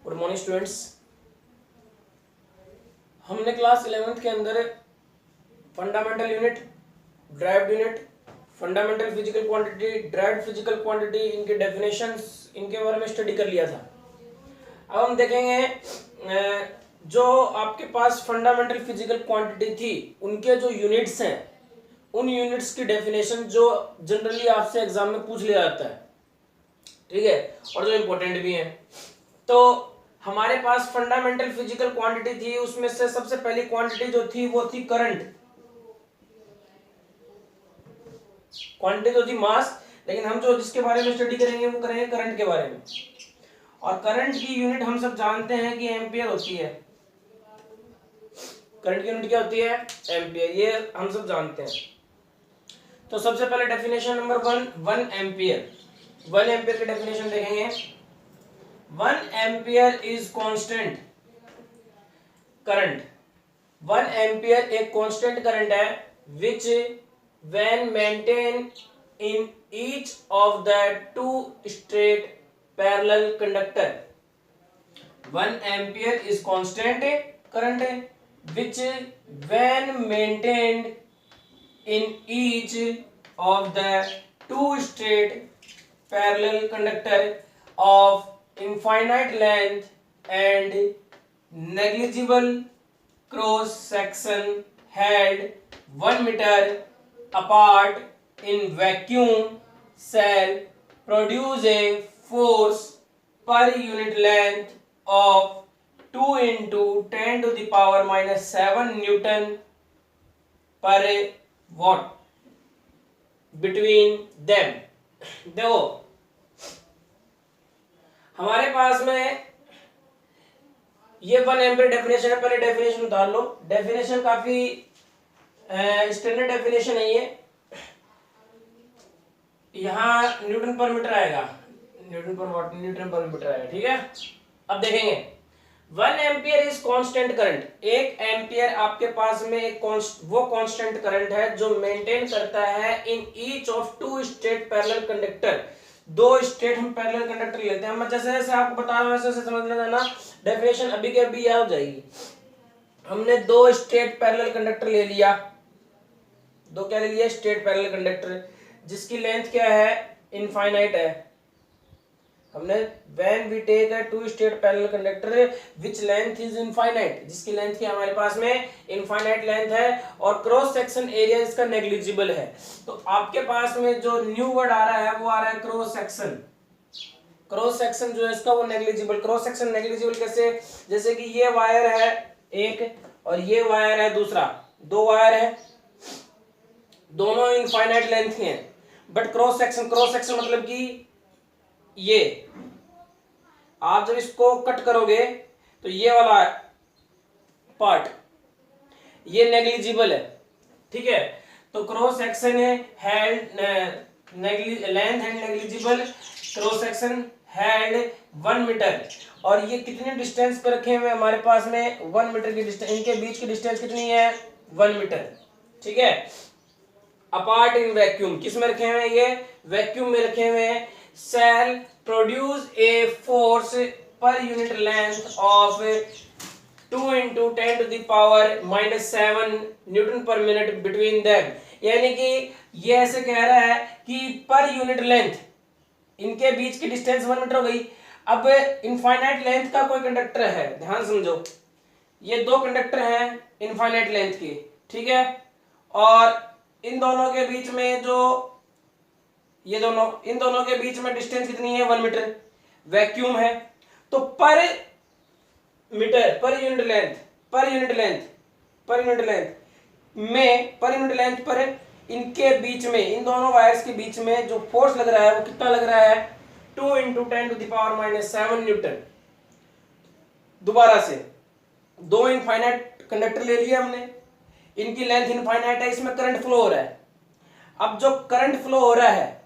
Good morning students. हमने class 11th के अंदर fundamental unit, derived unit, fundamental physical quantity, derived physical quantity, इनके definitions, इनके बारे में स्टडी कर लिया था। अब हम देखेंगे जो आपके पास फंडामेंटल फिजिकल क्वांटिटी थी उनके जो यूनिट्स हैं, उन यूनिट्स की डेफिनेशन जो जनरली आपसे एग्जाम में पूछ लिया जाता है, ठीक है, और जो इम्पोर्टेंट भी है। तो हमारे पास फंडामेंटल फिजिकल क्वांटिटी थी, उसमें से सबसे पहली क्वांटिटी जो थी वो थी करंट। क्वांटिटी तो थी मास, लेकिन हम जो जिसके बारे में स्टडी करेंगे वो करेंगे करंट के बारे में। और करंट की यूनिट हम सब जानते हैं कि एम्पियर होती है। करंट की यूनिट क्या होती है? एम्पियर, ये हम सब जानते हैं। तो सबसे पहले डेफिनेशन नंबर 1 एम्पियर। 1 एम्पियर की डेफिनेशन देखेंगे। 1 ampere is constant current. 1 ampere एक कांस्टेंट करंट है विच when maintained in each of the two straight parallel conductor. 1 ampere is constant current which when maintained in each of the two straight parallel conductor of infinite length and negligible cross section had 1 meter apart in vacuum shall produce a force per unit length of 2 into 10 to the power minus 7 Newton per watt between them। देखो हमारे पास में ये 1 ampere definition है। पहले definition उतार लो। Definition काफी standard definition है ये। यहाँ न्यूटन पर मीटर आएगा, न्यूटन पर वाट, न्यूटन पर मीटर आएगा, ठीक है। अब देखेंगे 1 ampere is constant current. 1 ampere आपके पास में एक वो कांस्टेंट करंट है जो मेंटेन करता है in each of two straight parallel conductor. दो स्ट्रेट हम पैरेलल कंडक्टर लेते हैं। मैं जैसे जैसे आपको बता रहा हूं वैसे वैसे समझ लेना, डेफिनेशन अभी के अभी याद हो जाएगी। हमने दो स्ट्रेट पैरेलल कंडक्टर ले लिया, दो क्या ले लिया? स्ट्रेट पैरेलल कंडक्टर, जिसकी लेंथ क्या है? इनफाइनाइट है। हमने when we take a two straight parallel conductor which length is infinite, जिसकी लेंथ क्या हमारे पास में इनफाइनाइट लेंथ है और क्रॉस सेक्शन एरिया इसका नेग्लिजिबल है। तो आपके पास में जो न्यू वर्ड आ रहा है वो आ रहा है क्रॉस सेक्शन। क्रॉस सेक्शन जो है इसका वो नेग्लिजिबल। क्रॉस सेक्शन नेग्लिजिबल कैसे? जैसे कि ये वायर है एक और ये वायर है दूसरा, दो वायर है, दोनों इनफाइनाइट लेंथ के हैं, बट क्रॉस सेक्शन मतलब कि ये आप जब इसको कट करोगे तो ये वाला पार्ट ये नेग्लिजिबल है, ठीक है। तो cross section had length and negligible, cross section had 1 metre. और ये कितने डिस्टेंस पे रखे हुए हमारे पास में? 1 मीटर की डिस्टेंस। इनके बीच की डिस्टेंस कितनी है? 1 मीटर, ठीक है। अपार्ट इन वैक्यूम, किस में रखे हुए हैं? ये वैक्यूम में रखे हुए हैं। shall produce a force per unit length of 2 into 10 to the power minus 7 Newton per minute between them। यानी कि ये ऐसे कह रहा है कि पर यूनिट लेंथ, इनके बीच की डिस्टेंस 1 मीटर हो गई। अब इनफाइनाइट लेंथ का कोई कंडक्टर है, ध्यान समझो, ये दो कंडक्टर हैं इनफाइनाइट लेंथ के, ठीक है। और इन दोनों के बीच में जो ये दोनों, इन दोनों के बीच में डिस्टेंस कितनी है? 1 मीटर। वैक्यूम है तो per metre, per unit length, per unit length, per unit length में, पर यूनिट लेंथ पर इनके बीच में, इन दोनों वायर्स के बीच में जो फोर्स लग रहा है वो कितना लग रहा है? 2 into 10 to the power minus 7 Newton. दोबारा से दो इनफाइनाइट कंडक्टर ले लिए हमने, इनकी लेंथ इनफाइनाइट है, इसमें करंट फ्लो हो रहा है। अब जो करंट फ्लो हो रहा है,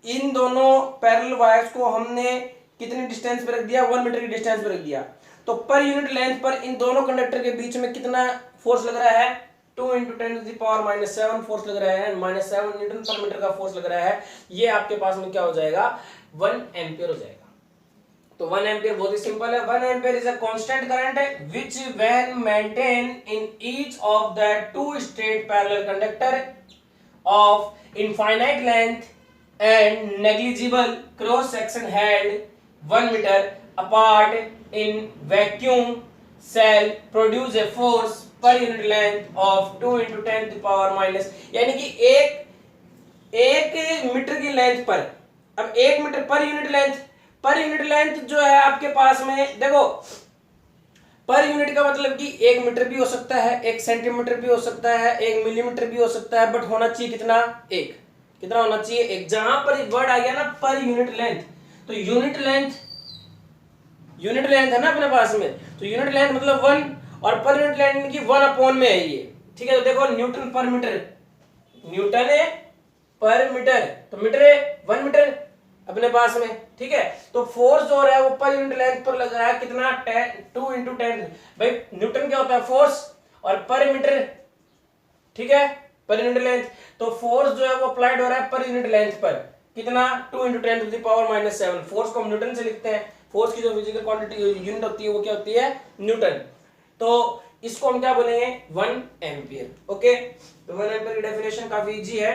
इन दोनों पैरेलल वायर्स को हमने कितनी डिस्टेंस पे रख दिया? 1 मीटर की डिस्टेंस पे रख दिया। तो पर यूनिट लेंथ पर इन दोनों कंडक्टर के बीच में कितना फोर्स लग रहा है? 2 into 10 to the power minus 7 force लग रहा है, माइनस 7 न्यूटन पर मीटर का फोर्स लग रहा है। ये आपके पास में क्या हो जाएगा? 1 एम्पियर हो जाएगा। तो 1 एम्पियर बहुत ही सिंपल है। 1 ampere is a constant current which when maintain in each of the two straight parallel conductor of infinite length and negligible cross section held 1 meter apart in vacuum cell produce a force per unit length of 2 into 10 to the power minus, यानी कि एक metre की length पर, अब 1 metre per unit length जो है आपके पास में, देखो पर यूनिट का मतलब कि 1 मीटर भी हो सकता है, 1 सेंटीमीटर भी हो सकता है, 1 मिलीमीटर भी हो सकता है, बट होना चाहिए कितना, एक। कितना होना चाहिए, एक। जहां पर वर्ड आ गया ना पर यूनिट लेंथ, तो यूनिट लेंथ है ना अपने पास में, तो यूनिट लेंथ मतलब 1 और पर यूनिट लेंथ की 1 अपॉन में है ये, ठीक है। तो देखो न्यूटन पर मीटर, न्यूटन है पर मीटर, तो मीटर है 1 मीटर अपने पास में, ठीक है। तो फोर्स जो है वो पर यूनिट लेंथ पर लग रहा है कितना, 2 into 10। भाई न्यूटन क्या होता है, फोर्स, और पर मीटर, ठीक है, पर यूनिट लेंथ। तो फोर्स जो है वो अप्लाइड हो रहा है पर यूनिट लेंथ पर, कितना, 2 into 10 to the power minus 7। Force को हम न्यूटन से लिखते हैं, फोर्स की जो फिजिकल क्वांटिटी यूनिट होती है वो क्या होती है, न्यूटन। तो इसको हम क्या बोलेंगे, 1 एम्पियर। ओके, तो 1 एम्पियर की डेफिनेशन काफी इजी है।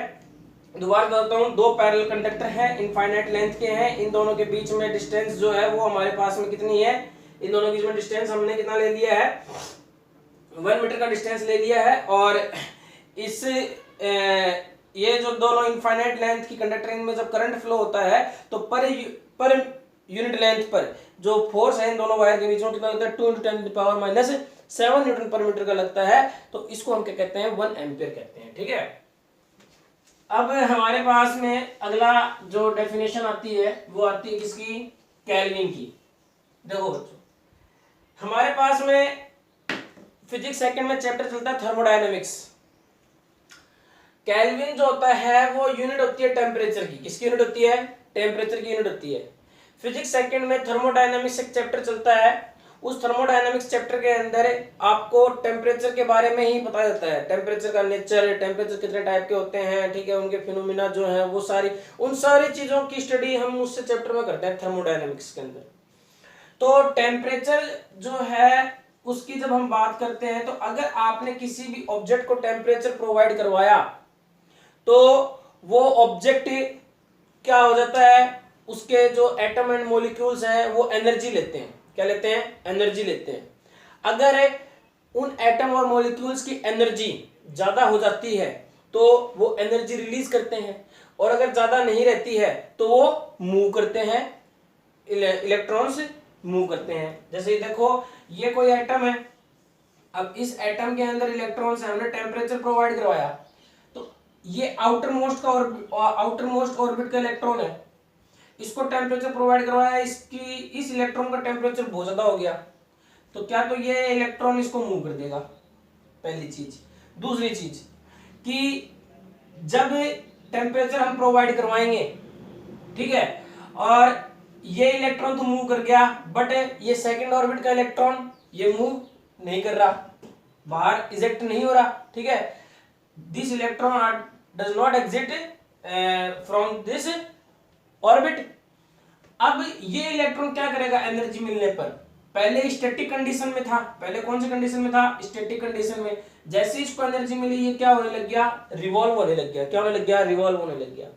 दोबारा बताता हूँ, दो पैरेलल कंडक्टर हैं, इनफाइनाइट लेंथ के हैं, इन दोनों के बीच में डिस्टेंस जो है वो हमारे पास में कितनी है, इन दोनों के बीच में डिस्टेंस हमने कितना ले लिया है, 1 मीटर का डिस्टेंस ले लिया है। और इस ये जो दोनों इनफाइनाइट लेंथ की कंडक्टर, इनमें जब करंट फ्लो होता है तो पर यूनिट लेंथ पर जो फोर्स है इन दोनों वायर के बीच में कितना होता है, 2 into 10 to the power minus 7 Newton पर मीटर का लगता है। तो इसको हम क्या कहते हैं, 1 एम्पियर कहते हैं, ठीक है। अब हमारे पास में अगला जो डेफिनेशन आती है वो आती है किसकी, केल्विन की। देखो बच्चों, हमारे पास में फिजिक्स सेकंड में चैप्टर चलता है थर्मोडायनेमिक्स। केल्विन जो होता है वो यूनिट होती है टेम्परेचर की, किसकी यूनिट होती है, टेम्परेचर की यूनिट होती है। फिजिक्स सेकंड में थर्मोडायनेमिक्स एक चैप्टर चलता है, उस थर्मोडायनेमिक्स चैप्टर के अंदर आपको टेम्परेचर के बारे में ही पता जाता है, टेम्परेचर का नेचर, टेम्परेचर कितने टाइप के होते हैं, ठीक है, उनके फिनोमिना जो है वो सारी, उन सारी चीजों की स्टडी हम उस चैप्टर में करते हैं थर्मोडायनेमिक्स के अंदर। तो टेम्परेचर जो है उसकी जब हम बात करते हैं, तो अगर आपने किसी भी ऑब्जेक्ट को टेम्परेचर प्रोवाइड करवाया तो वो ऑब्जेक्ट क्या हो जाता है, उसके जो एटम एंड मॉलिक्यूल्स हैं वो एनर्जी लेते हैं, क्या लेते हैं, एनर्जी लेते हैं। अगर उन एटम और मॉलिक्यूल्स की एनर्जी ज्यादा हो जाती है तो वो एनर्जी रिलीज करते हैं, और अगर ज्यादा नहीं रहती है तो वो मूव करते हैं, इलेक्ट्रॉन्स मूव करते हैं। जैसे देखो ये कोई एटम है, अब इस एटम के अंदर इलेक्ट्रॉन्स है, हमने टेम्परेचर प्रोवाइड करवाया, तो ये आउटर मोस्ट ऑर्बिट का इलेक्ट्रॉन है, इसको टेम्परेचर प्रोवाइड करवाया, इस इलेक्ट्रॉन का टेम्परेचर बहुत ज्यादा हो गया, तो क्या, तो ये इलेक्ट्रॉन इसको मूव कर देगा, पहली चीज। दूसरी चीज कि जब टेम्परेचर हम प्रोवाइड करवाएंगे, ठीक है, और ये इलेक्ट्रॉन तो मूव कर गया, बट ये सेकंड ऑर्बिट का इलेक्ट्रॉन ये मूव नहीं कर रहा, बाहर इजेक्ट नहीं हो रहा, ठीक है, this electron does not exit from this orbit. अब ये इलेक्ट्रॉन क्या करेगा एनर्जी मिलने पर, पहले स्टैटिक कंडीशन में था, पहले कौन सी कंडीशन में था, स्टैटिक कंडीशन में। जैसे इसको एनर्जी मिली, ये क्या होने लग गया, रिवॉल्व होने लग गया, क्या होने लग गया, रिवॉल्व होने लग गया।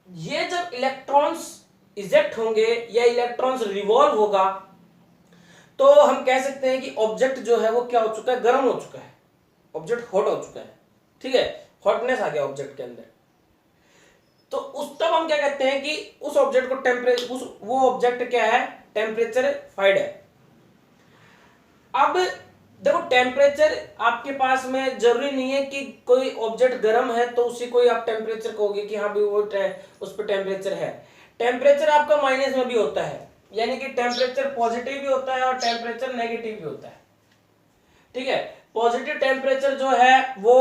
ये जब इलेक्ट्रॉन्स इजेक्ट होंगे या इलेक्ट्रॉन्स रिवॉल्व होगा, तो हम कह सकते हैं कि ऑब्जेक्ट जो है वो क्या हो चुका है, गर्म हो चुका है, ऑब्जेक्ट हॉट हो चुका है, ठीक है, हॉटनेस आ गया ऑब्जेक्ट के अंदर। तो उस तब हम क्या कहते हैं कि उस ऑब्जेक्ट को टेम्परेचर, वो ऑब्जेक्ट क्या है, टेम्परेचरफाइड है। अब देखो टेम्परेचर आपके पास में जरूरी नहीं है कि कोई ऑब्जेक्ट गर्म है तो उसी को ही आप टेम्परेचर कहोगे कि हाँ भी वो उस पर टेम्परेचर है। टेम्परेचर आपका माइनस में भी होता है, यानी कि टेम्परेचर पॉजिटिव भी होता है और टेम्परेचर नेगेटिव भी होता है, ठीक है। पॉजिटिव टेम्परेचर जो है वो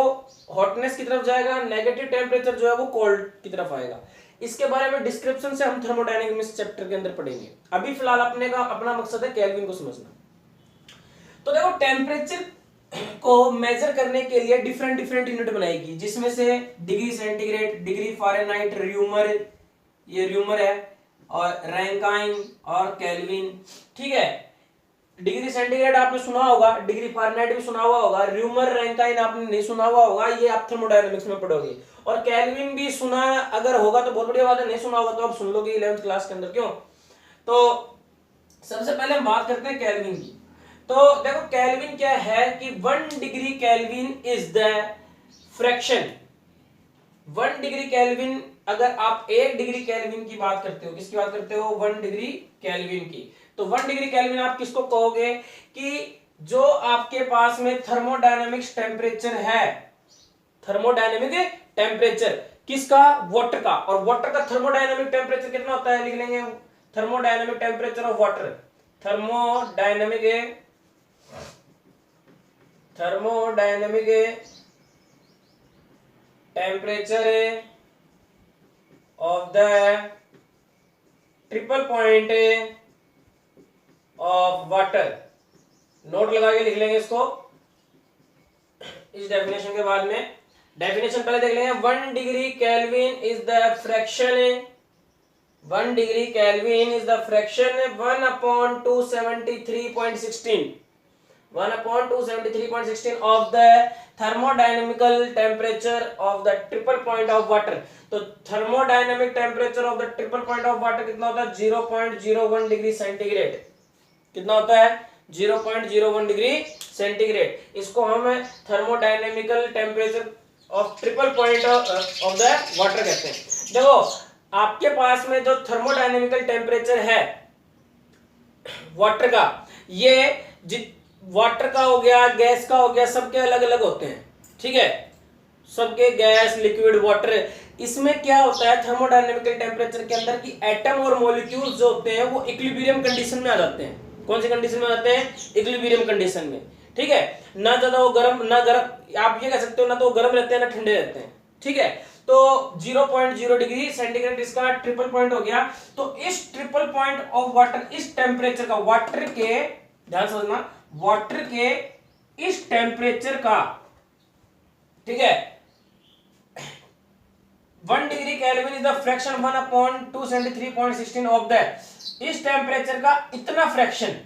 हॉटनेस की तरफ जाएगा, नेगेटिव टेम्परेचर जो है वो कोल्ड की तरफ आएगा। इसके बारे में डिस्क्रिप्शन से हम थर्मोडायनेमिक्स चैप्टर के अंदर पढ़ेंगे, अभी फिलहाल अपना मकसद है केल्विन को समझना। तो देखो टेम्परेचर को मेजर करने के लिए डिफरेंट यूनिट बनाएगी, जिसमें से degree centigrade, degree Fahrenheit, rumour, ये र्यूमर है, और रैंकाइन और केल्विन, ठीक है। डिग्री सेंटीग्रेड आपने सुना होगा, डिग्री फारेनहाइट भी सुना हुआ होगा, र्यूमर रैंकाइन आपने नहीं सुना हुआ होगा, ये आप थर्मोडायनेमिक्स में पढ़ोगे। और केल्विन भी सुना अगर होगा तो बहुत बढ़िया बात है, नहीं सुना होगा तो आप सुन लोगे 11th क्लास के अंदर, क्यों। तो सबसे पहले हम बात करते हैं केल्विन की। तो देखो केल्विन क्या है कि 1 degree Kelvin is the fraction. 1 degree kelvin, अगर आप 1 डिग्री केल्विन की बात करते हो, किसकी बात करते हो, 1 डिग्री केल्विन की, तो 1 डिग्री केल्विन आप किसको कहोगे कि जो आपके पास में थर्मोडायनेमिक्स टेम्परेचर है, थर्मोडायनेमिक टेम्परेचर किसका, वाटर का। और वाटर का थर्मोडायनेमिक टेम्परेचर कितना होता है, लिख लेंगे, thermodynamic temperature of water, thermodynamic temperature of the triple point of water. Note लगा के लिख लेंगे इसको इस डेफिनेशन के बाद में। डेफिनेशन पहले देख लेंगे, 1 degree Kelvin is the fraction, 1 degree Kelvin is the fraction 1/273.16, 1/273.16 of the thermodynamical temperature of the triple point of water. तो thermodynamic temperature of the triple point of water कितना होता है, 0.01 डिग्री सेंटीग्रेड। कितना होता है, 0.01 डिग्री सेंटीग्रेड। इसको हम thermodynamical temperature of triple point of the water कहते हैं। देखो आपके पास में जो थर्मोडायनेमिकल टेम्परेचर है वाटर का, ये वाटर का हो गया, गैस का हो गया, सबके अलग अलग होते हैं, ठीक है, सबके गैस, लिक्विड, वाटर। इसमें क्या होता है थर्मोडायनेमिकल टेम्परेचर के अंदर कि एटम और मॉलिक्यूल्स जो होते हैं वो इक्विलिब्रियम कंडीशन में आ जाते हैं। कौन सी कंडीशन में आते हैं, इक्विलिब्रियम कंडीशन में, ठीक है। ना ज्यादा वो गर्म ना गर्म, आप ये कह सकते हो ना तो गर्म रहते हैं ना ठंडे रहते हैं, ठीक है। तो 0.0 डिग्री सेंटीग्रेड इसका ट्रिपल पॉइंट हो गया। तो इस ट्रिपल पॉइंट ऑफ वाटर, इस टेम्परेचर का, वाटर के, ध्यान समझना, वाटर के इस टेम्परेचर का, ठीक है, 1 degree Kelvin is the fraction 1/273.16 of the, इस टेम्परेचर का इतना फ्रैक्शन,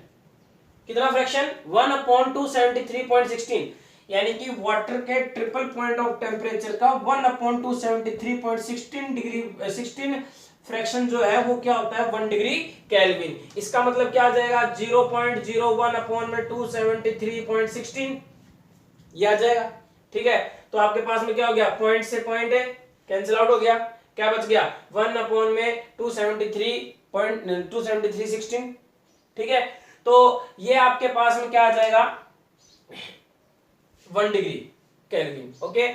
कितना फ्रैक्शन, 1/273.16, यानी कि वाटर के ट्रिपल पॉइंट ऑफ टेम्परेचर का 1/273.16 डिग्री 16 फ्रैक्शन जो है वो क्या होता है, 1 डिग्री केल्विन। इसका मतलब क्या आ जाएगा, 0.01/273.16 ये आ जाएगा, ठीक है। तो आपके पास में क्या हो गया, पॉइंट से पॉइंट है कैंसिल आउट हो गया, क्या बच गया, 1/273.16, ठीक है। तो ये आपके पास में क्या आ जाएगा, 1 डिग्री केल्विन, ओके।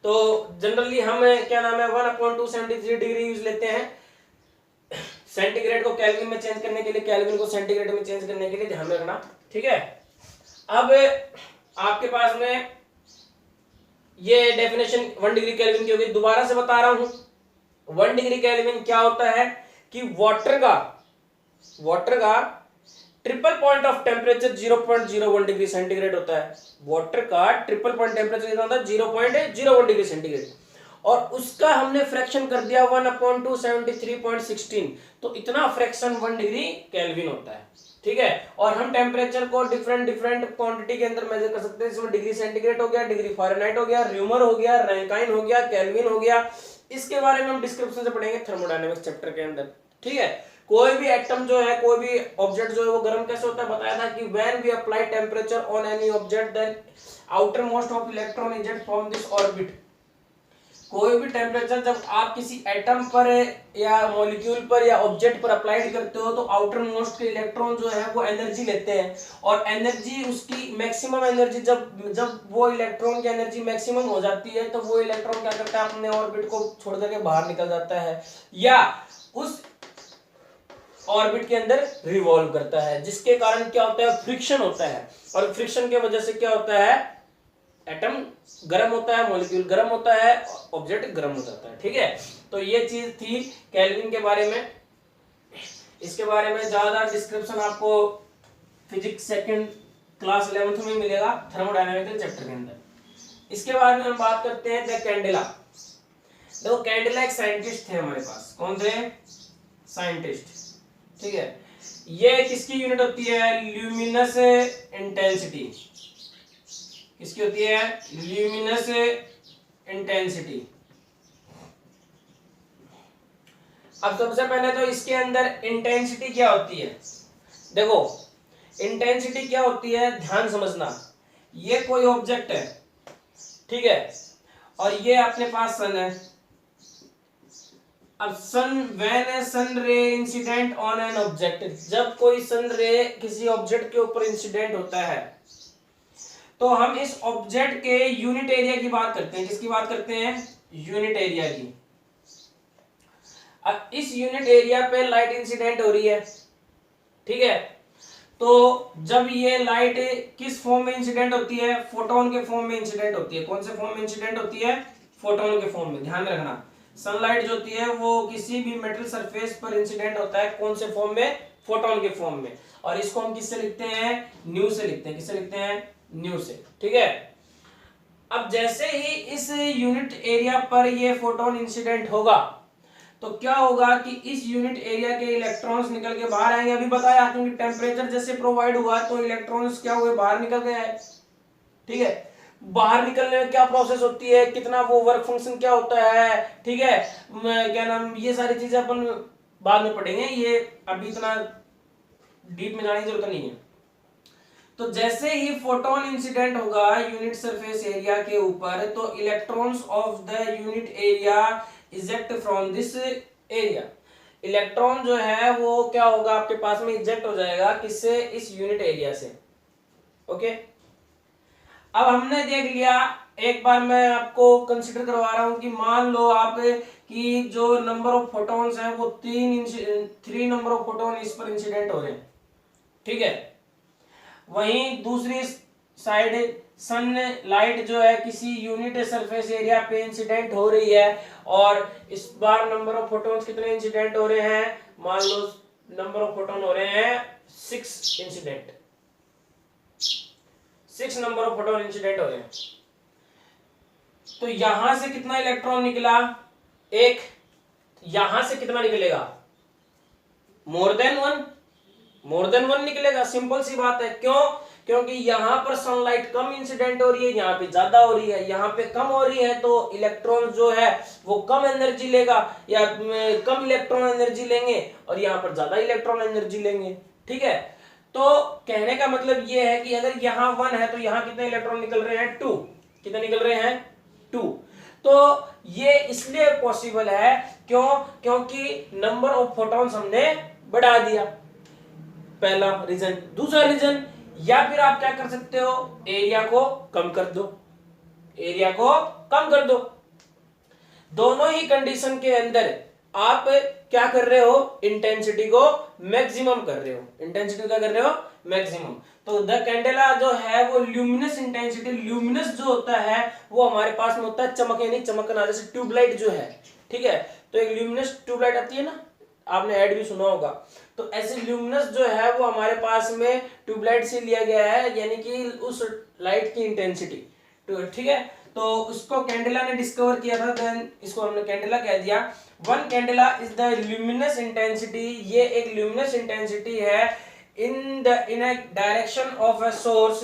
तो जनरली हम क्या नाम है 1/273 डिग्री यूज लेते हैं सेंटीग्रेड को केल्विन में चेंज करने के लिए, केल्विन को सेंटीग्रेड में चेंज करने के लिए, ध्यान रखना, ठीक है। अब आपके पास में ये डेफिनेशन 1 डिग्री केल्विन की होगी। दोबारा से बता रहा हूं, 1 डिग्री केल्विन क्या होता है कि वाटर का triple point of temperature 0.01 degree centigrade होता है। वाटर का ट्रिपल पॉइंट टेम्परेचर कितना होता है, 0.01 डिग्री सेंटीग्रेड, और उसका हमने फ्रैक्शन कर दिया 1/273.16, तो इतना फ्रैक्शन 1 डिग्री केल्विन होता है, ठीक है। और हम टेम्परेचर को डिफरेंट क्वांटिटी के अंदर मेजर कर सकते हैं। इसमें डिग्री सेंटीग्रेड हो गया, डिग्री फारेनहाइट हो गया, र्यूमर हो गया, रैंकाइन हो गया, केल्विन हो गया। इसके बारे में हम डिस्क्रिप्शन से पढ़ेंगे थर्मोडायनेमिक्स चैप्टर के अंदर, ठीक है। कोई भी एटम जो है, कोई भी ऑब्जेक्ट जो है वो गर्म कैसे होता है बताया था कि when we apply temperature on any object then outer most of electron eject from this orbit. कोई भी टेम्परेचर जब आप किसी एटम पर या मॉलिक्यूल पर या ऑब्जेक्ट पर अप्लाइड करते हो तो आउटर मोस्ट के इलेक्ट्रॉन जो है वो एनर्जी लेते हैं, और एनर्जी उसकी मैक्सिमम एनर्जी, जब वो इलेक्ट्रॉन की एनर्जी मैक्सिमम हो जाती है तो वो इलेक्ट्रॉन क्या करता है, अपने ऑर्बिट को छोड़ करके बाहर निकल जाता है या उस ऑर्बिट के अंदर रिवॉल्व करता है, जिसके कारण क्या होता है, फ्रिक्शन होता है। और फ्रिक्शन के वजह से क्या होता है, एटम गर्म होता है, मॉलिक्यूल गर्म होता है, ऑब्जेक्ट गर्म हो जाता है, ठीक है। तो ये चीज थी केल्विन के बारे में। इसके बारे में ज्यादा डिस्क्रिप्शन आपको फिजिक्स सेकंड क्लास 11th में मिलेगा थर्मोडायनामिकल चैप्टर के अंदर। इसके बाद में हम बात करते हैं द कैंडेला। देखो कैंडेला एक साइंटिस्ट थे हमारे पास, कौन थे, साइंटिस्ट। ठीक है, ये किसकी यूनिट होती है? Luminous intensity. किसकी होती है? Luminous intensity. अब सबसे पहले तो इसके अंदर इंटेंसिटी क्या होती है, देखो इंटेंसिटी क्या होती है, ध्यान समझना। ये कोई ऑब्जेक्ट है, ठीक है, और ये अपने पास सन है। अब when sun ray incident on an object, जब कोई सन रे किसी ऑब्जेक्ट के ऊपर इंसिडेंट होता है तो हम इस ऑब्जेक्ट के यूनिट एरिया की बात करते हैं। किसकी बात करते हैं? यूनिट एरिया की। अब इस यूनिट एरिया पे लाइट इंसिडेंट हो रही है, ठीक है, तो जब ये लाइट किस फॉर्म में इंसिडेंट होती है? फोटोन के फॉर्म में इंसिडेंट होती है। कौन से फॉर्म में इंसिडेंट होती है? फोटोन के फॉर्म में। ध्यान में रखना, सनलाइट जो होती है वो किसी भी मेटल सरफेस पर इंसिडेंट होता है, कौन से फॉर्म में? फोटोन के फॉर्म में। और इसको हम किससे लिखते हैं? न्यू से लिखते हैं। किससे लिखते हैं? न्यू से। ठीक है, अब जैसे ही इस यूनिट एरिया पर ये फोटोन इंसिडेंट होगा तो क्या होगा कि इस यूनिट एरिया के इलेक्ट्रॉन्स निकल के बाहर आएंगे। अभी बताया क्योंकि टेम्परेचर जैसे प्रोवाइड हुआ तो इलेक्ट्रॉन्स क्या हुए? बाहर निकल गए हैं। ठीक है, बाहर निकलने में क्या प्रोसेस होती है, कितना वो वर्क फंक्शन क्या होता है, ठीक है, क्या नाम, ये सारी चीजें अपन बाद में पढ़ेंगे, ये अभी इतना डीप में जाने की जरूरत नहीं है। तो जैसे ही फोटोन इंसिडेंट होगा यूनिट सरफेस एरिया के ऊपर तो electrons of the unit area eject from this area. Electron जो है वो क्या होगा? आपके पास में इजेक्ट हो जाएगा। किससे? इस यूनिट एरिया से। ओके, अब हमने देख लिया, एक बार मैं आपको कंसीडर करवा रहा हूं कि मान लो आप कि जो नंबर ऑफ फोटॉन्स हैं वो 3 नंबर ऑफ फोटोन इस पर इंसिडेंट हो रहे हैं। ठीक है, वहीं दूसरी साइड सन लाइट जो है किसी यूनिट सरफेस एरिया पे इंसिडेंट हो रही है और इस बार नंबर ऑफ फोटॉन्स कितने इंसिडेंट हो रहे हैं? मान लो नंबर ऑफ फोटॉन हो रहे हैं 6 incident. 6 number of photon incident हो रहे हैं। तो यहां से कितना इलेक्ट्रॉन निकला? 1। यहां से कितना निकलेगा? More than 1। मोर देन 1 निकलेगा। सिंपल सी बात है। क्यों? क्योंकि यहां पर सनलाइट कम इंसिडेंट हो रही है, यहां पे ज्यादा हो रही है। यहां पे कम हो रही है तो इलेक्ट्रॉन जो है वो कम एनर्जी लेगा या कम इलेक्ट्रॉन एनर्जी लेंगे और यहां पर ज्यादा इलेक्ट्रॉन एनर्जी लेंगे। ठीक है, तो कहने का मतलब ये है कि अगर यहां 1 है तो यहां कितने इलेक्ट्रॉन निकल रहे हैं? 2। कितने निकल रहे हैं? 2। तो ये इसलिए पॉसिबल है क्यों? क्योंकि नंबर ऑफ फोटॉन्स हमने बढ़ा दिया, पहला रीजन। दूसरा रीजन, या फिर आप क्या कर सकते हो? एरिया को कम कर दो। एरिया को कम कर दो। दोनों ही कंडीशन के अंदर आप क्या कर रहे हो? इंटेंसिटी को मैक्सिमम कर रहे हो। इंटेंसिटी क्या कर रहे हो? मैक्सिमम। तो द कैंडेला जो है वो ल्यूमिनस इंटेंसिटी, ल्यूमिनस जो होता है वो हमारे पास में होता है चमक, यानी चमकना, जैसे ट्यूबलाइट जो है। ठीक है, तो एक ल्यूमिनस ट्यूबलाइट आती है ना, आपने ऐड भी सुना होगा। तो ऐसे ल्यूमिनस जो है वो हमारे पास में ट्यूबलाइट से लिया गया है, यानी कि उस लाइट की इंटेंसिटी। ठीक है, तो उसको कैंडेला ने डिस्कवर किया था, देन इसको हमने कैंडेला कह दिया। 1 candela is the luminous intensity. ये एक ल्यूमिनस इंटेंसिटी है in a direction of a source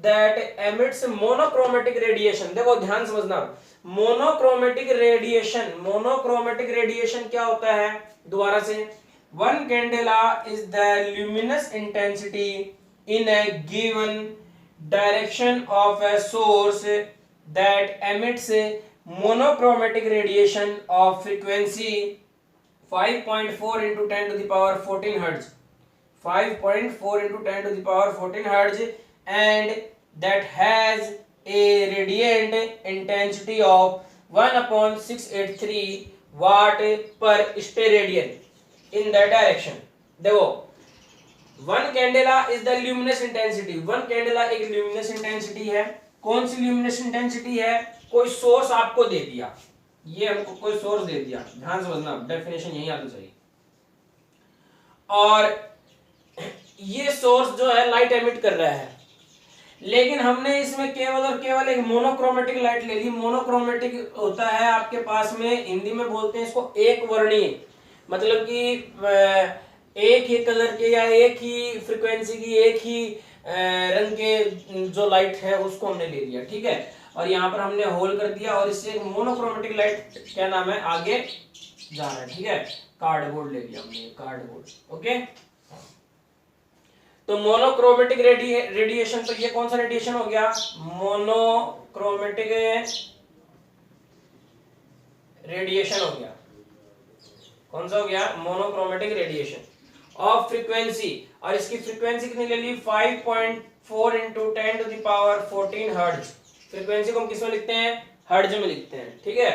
that emits monochromatic radiation। देखो ध्यान समझना, मोनोक्रोमेटिक रेडिएशन। मोनोक्रोमेटिक रेडिएशन क्या होता है? दोबारा से, 1 candela is the luminous intensity in a given direction of a source that emits monochromatic radiation of frequency 5.4 into 10 to the power 14 hertz। 5.4 into 10 to the power 14 hertz and that has a radiant intensity of 1/683 watt per steradian in that direction। देखो 1 candela is the luminous intensity। 1 candela एक luminous intensity है। कौन सी luminous intensity है? कोई source आपको दे दिया, ये हमको कोई सोर्स दे दिया, ध्यान समझना, डेफिनेशन यही आना चाहिए। और ये सोर्स जो है लाइट एमिट कर रहा है, लेकिन हमने इसमें केवल और केवल एक मोनोक्रोमेटिक लाइट ले ली। मोनोक्रोमेटिक होता है आपके पास में, हिंदी में बोलते हैं इसको एक वर्णीय। मतलब कि एक ही कलर के या एक ही फ्रीक्वेंसी की एक ही रंग के जो लाइट है उसको हमने ले लिया, ठीक है। और यहाँ पर हमने होल कर दिया और इससे एक मोनोक्रोमेटिक लाइट क्या नाम है आगे जा रहा है, ठीक है। कार्डबोर्ड ले लिया हमने, कार्डबोर्ड, ओके। तो मोनोक्रोमेटिक रेडिएशन, तो ये कौन सा रेडिएशन हो गया, मोनोक्रोमेटिक रेडिएशन हो गया। कौन सा हो गया, मोनोक्रोमेटिक रेडिएशन ऑफ फ्रीक्वेंसी। और इसकी फ्रीक्वेंसी कितनी ले ली, 5.4 into 10 to the power 14 hertz. Frequency को हम किस में लिखते हैं, हर्ट्ज में लिखते हैं, ठीक है।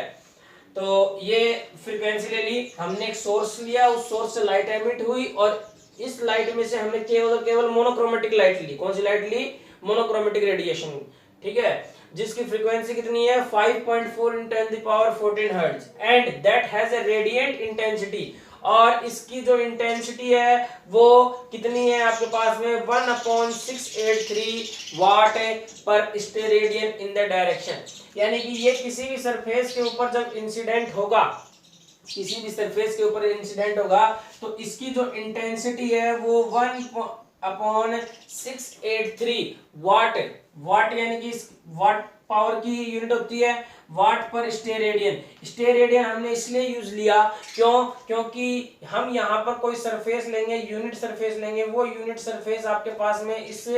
तो ये फ्रीक्वेंसी ले ली हमने, एक सोर्स लिया, उस सोर्स से लाइट एमिट हुई और इस लाइट में से हमने केवल मोनोक्रोमेटिक लाइट ली। कौन सी लाइट ली, मोनोक्रोमेटिक रेडिएशन, ठीक है, जिसकी फ्रीक्वेंसी कितनी है 5.4 × 10⁻14 hertz and that has a radiant intensity. और इसकी जो इंटेंसिटी है वो कितनी है आपके पास में 1/683 वाट पर स्टेरेडियन इन द डायरेक्शन। यानी कि ये किसी भी सरफेस के ऊपर जब इंसिडेंट होगा, किसी भी सरफेस के ऊपर इंसिडेंट होगा तो इसकी जो इंटेंसिटी है वो 1/683 वाट। वाट यानी कि वाट पावर की यूनिट होती है वाट पर स्टेरेडियन। स्टेरेडियन हमने इसलिए यूज लिया क्योंकि हम यहाँ पर कोई सरफेस लेंगे, यूनिट सरफेस लेंगे, वो यूनिट सरफेस आपके पास में इस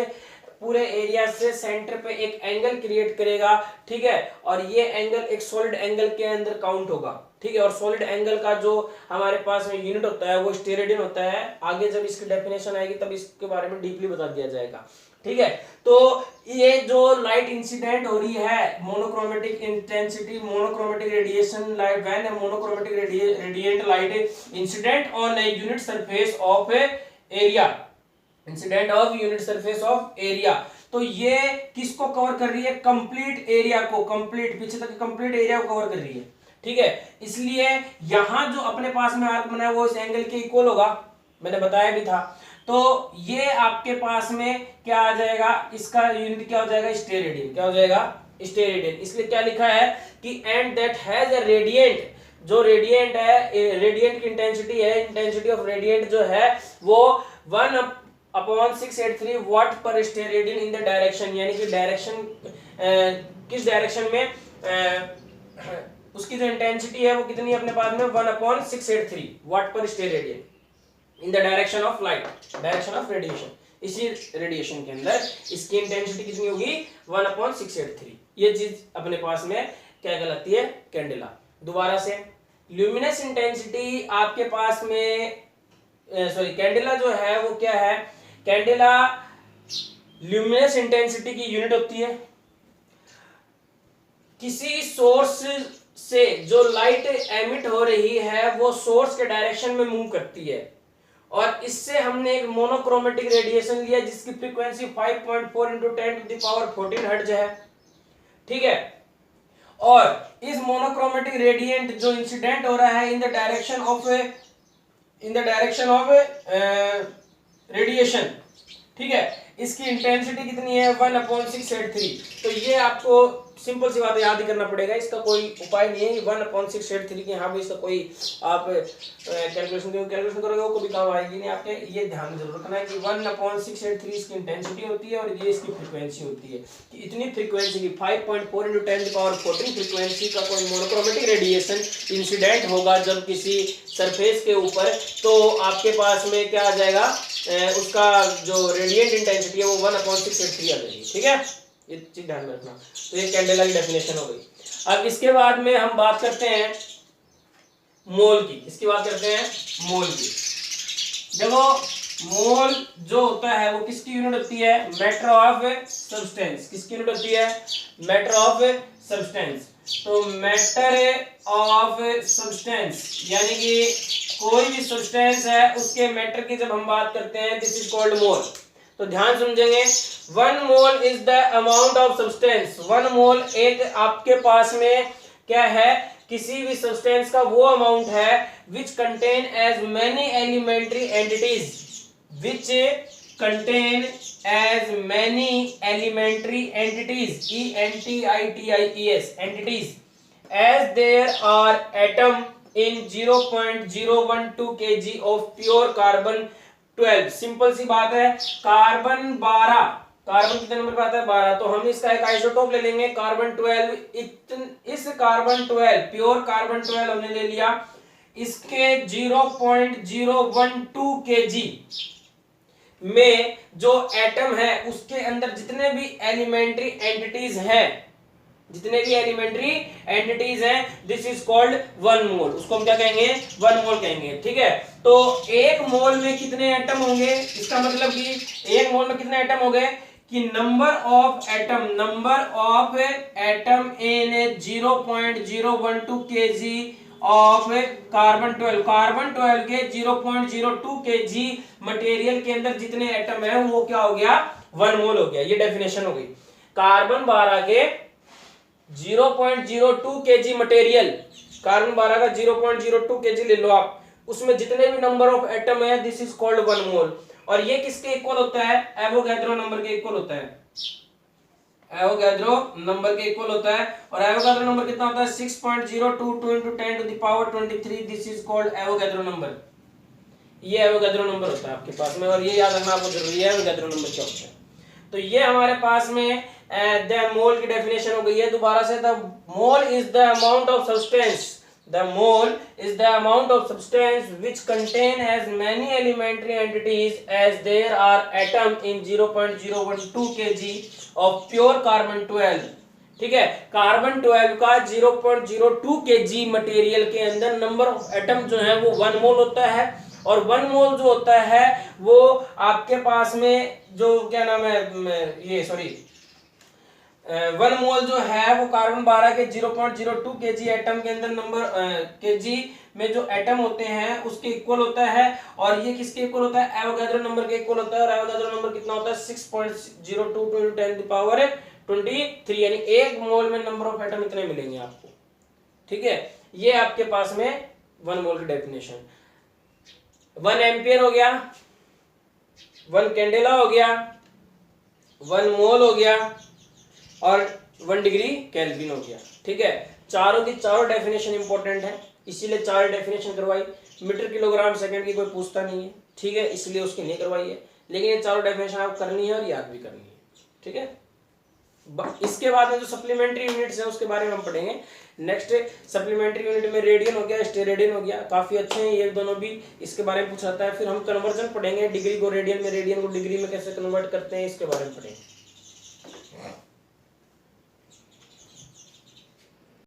पूरे एरिया से सेंटर पे एक एंगल क्रिएट करेगा, ठीक है। और ये एंगल एक सॉलिड एंगल के अंदर काउंट होगा, ठीक है। और सॉलिड एंगल का जो हमारे पास में यूनिट होता है वो स्टेरेडियन होता है। आगे जब इसकी डेफिनेशन आएगी तब इसके बारे में डीपली बता दिया जाएगा, ठीक है। तो ये जो लाइट इंसिडेंट हो रही है, monochromatic intensity, monochromatic radiation light, when monochromatic radiant light incident on a unit surface of area, incident of unit surface of area. तो ये किसको कवर कर रही है, कंप्लीट एरिया को, कंप्लीट पीछे तक कंप्लीट एरिया को कवर कर रही है, ठीक है। इसलिए यहां जो अपने पास में आर्क बना है वो इस एंगल के इक्वल होगा, मैंने बताया भी था। तो ये आपके पास में क्या आ जाएगा, इसका यूनिट क्या हो जाएगा, स्टेरेडियन। क्या हो जाएगा, स्टेरेडियन। इसलिए क्या लिखा है कि and that has a radiant, जो रेडिएंट है, रेडिएंट की इंटेंसिटी है, इंटेंसिटी ऑफ रेडिएंट जो है वो 1/683 वाट पर स्टेरेडियन इन द डायरेक्शन। यानी कि डायरेक्शन किस डायरेक्शन में उसकी जो इंटेंसिटी है वो कितनी है अपने पास में 1/683 वाट पर steradian in the direction of light, direction of radiation. इसी रेडिएशन के अंदर इसकी इंटेंसिटी कितनी होगी 1/683। ये चीज अपने पास में क्या कहलाती है, कैंडेला। दोबारा से ल्यूमिनस इंटेंसिटी आपके पास में कैंडेला जो है वो क्या है, कैंडेला ल्यूमिनस इंटेंसिटी की यूनिट होती है। किसी सोर्स से जो लाइट एमिट हो रही है वो सोर्स के डायरेक्शन में मूव करती है और इससे हमने एक मोनोक्रोमेटिक रेडिएशन लिया जिसकी फ्रीक्वेंसी 5.4 × 10⁻14 हर्ट्ज है, ठीक है। और इस मोनोक्रोमेटिक रेडिएंट जो इंसिडेंट हो रहा है in the direction of radiation, ठीक है, इसकी इंटेंसिटी कितनी है 1/683। तो ये आपको सिंपल सी बात याद ही करना पड़ेगा, इसका कोई उपाय नहीं है। 1/683 की यहाँ पे इसका कोई आप कैलकुलेशन करोगे वो कभी काम आएगी नहीं आपके। ये ध्यान में जरूर रखना है कि 1/683 इसकी इंटेंसिटी होती है और ये इसकी फ्रीक्वेंसी होती है कि इतनी फ्रीक्वेंसी की 5.4 × 10⁻14 फ्रीक्वेंसी का कोई मोनोक्रोमेटिक रेडिएशन इंसिडेंट होगा जब किसी सरफेस के ऊपर, तो आपके पास में क्या आ जाएगा, उसका जो रेडिएंट इंटेंसिटी है वो 1/683 आ जाएगी, ठीक है। ये चीज ध्यान में रखना। तो ये कैंडेला की डेफिनेशन हो गई। अब इसके बाद में हम बात करते हैं मोल की। इसकी बात करते हैं मोल की। देखो मोल जो होता है वो किसकी यूनिट होती है, मैटर ऑफ सब्सटेंस। किसकी यूनिट होती है, मैटर ऑफ सब्सटेंस। तो मैटर ऑफ सब्सटेंस यानी कि कोई भी सब्सटेंस है उसके मैटर की जब हम बात करते हैं दिस इज कॉल्ड मोल। तो ध्यान समझेंगे, 1 mole is the amount of substance. 1 मोल एक आपके पास में क्या है, किसी भी सब्सटेंस का वो अमाउंट है which contain as many elementary entities, which contain as many elementary entities, ENTITIES entities, as there are atom in 0.012 kg of pure carbon 12। Simple सी बात है, कार्बन 12, कार्बन कितने नंबर पे आता है 12, तो हम इसका एक आइसोटोप ले लेंगे कार्बन 12। इस कार्बन 12 प्योर कार्बन 12 हमने ले लिया, इसके 0.012 kg में जो एटम है उसके अंदर जितने भी एलिमेंट्री एंटिटीज हैं, जितने भी एलिमेंट्री एंटिटीज हैं, दिस इज कॉल्ड 1 मोल। उसको हम क्या कहेंगे 1 मोल कहेंगे। ठीक है, तो 1 मोल में कितने एटम होंगे, इसका मतलब कि 1 मोल में कितने एटम हो गए कि number of atom in 0.012 kg of carbon 12, carbon 12 के 0.02 kg मटेरियल के अंदर जितने एटम है वो क्या हो गया 1 मोल हो गया। ये डेफिनेशन हो गई। कार्बन 12 के 0.02 kg मटेरियल, कार्बन 12 का 0.02 kg ले लो आप, उसमें जितने भी नंबर ऑफ एटम है दिस इज कॉल्ड 1 मोल। और ये किसके इक्वल होता है, एवोगैड्रो नंबर के इक्वल होता है, एवोगैड्रो नंबर के इक्वल होता है। और एवोगैड्रो नंबर कितना होता है 6.022 into 10 to the power 23, this is called Avogadro number. ये एवोगैड्रो नंबर होता है आपके पास में, और ये याद रखना आपको जरूरी है एवोगैड्रो नंबर क्या होता है। तो ये हमारे पास में द मोल की डेफिनेशन हो गई है। दोबारा से, the mole is the amount of substance, the mole is the amount of substance which contain as many elementary entities as there are atom in 0.012 kg of pure carbon 12। ठीक है, carbon 12 का 0.02 kg material के अंदर number of atom जो है वो 1 मोल होता है। और 1 मोल जो होता है वो आपके पास में जो क्या नाम है, ये सॉरी 1 मोल जो है वो कार्बन 12 के 0.02 kg एटम के अंदर नंबर kg में जो एटम होते हैं उसके इक्वल होता है। और ये किसके इक्वल होता है, एवोगैड्रो नंबर के इक्वल होता है। और एवोगैड्रो नंबर कितना होता है 6.022 into 10 to the power 23, यानी 1 मोल में नंबर ऑफ एटम इतने मिलेंगे आपको। ठीक है, ये आपके पास में 1 मोल की डेफिनेशन। 1 एम्पियर हो गया, 1 कैंडेला हो गया, 1 मोल हो गया, और 1 डिग्री केल्विन हो गया। ठीक है, चारों की चारों डेफिनेशन इंपॉर्टेंट है, इसीलिए 4 डेफिनेशन करवाई। मीटर किलोग्राम सेकंड की कोई पूछता नहीं है, ठीक है, इसलिए उसकी नहीं करवाई है, लेकिन ये चारों डेफिनेशन आप करनी है और याद भी करनी है। ठीक है, इसके बाद में जो सप्लीमेंट्री यूनिट्स हैं उसके बारे में हम पढ़ेंगे। नेक्स्ट सप्लीमेंट्री यूनिट में रेडियन हो गया, स्टेरेडियन हो गया, काफी अच्छे हैं ये दोनों भी, इसके बारे में पूछा जाता है। फिर हम कन्वर्जन पढ़ेंगे, डिग्री को रेडियन में, रेडियन को डिग्री में कैसे कन्वर्ट करते हैं, इसके बारे में पढ़ेंगे।